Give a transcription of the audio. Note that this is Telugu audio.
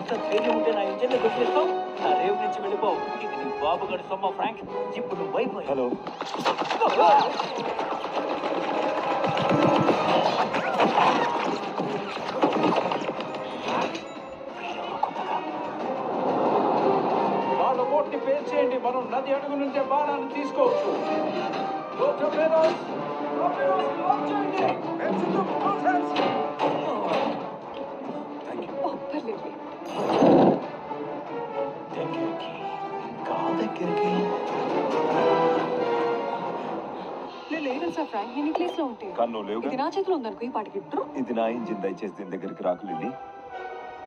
ఇంత ధైర్యం ఉంటే నా ఇంజన్ దొరికిస్తావు నా రేవు నుంచి వెళ్ళిపో ఇది నీ బాబు గడి సొమ్మ ఫ్రాంక్ ఇప్పుడు నువ్వు వైపు హలో వాళ్ళ ఓట్ని పే చేయండి. మనం నది అడుగు నుంచే బాణాన్ని తీసుకోవచ్చు. దగ్గరికి ఇంకా దగ్గరికి లేదు సార్ ఫ్రాంక్ నేను ఈ ప్లేస్ లో ఉంటే కన్ను లేవుగా ఇది నా చేతిలో ఉందనుకో ఈ పాటికి ఇది నా ఇంజిన్ దయచేసి దీని దగ్గరికి రాకు లిల్లీ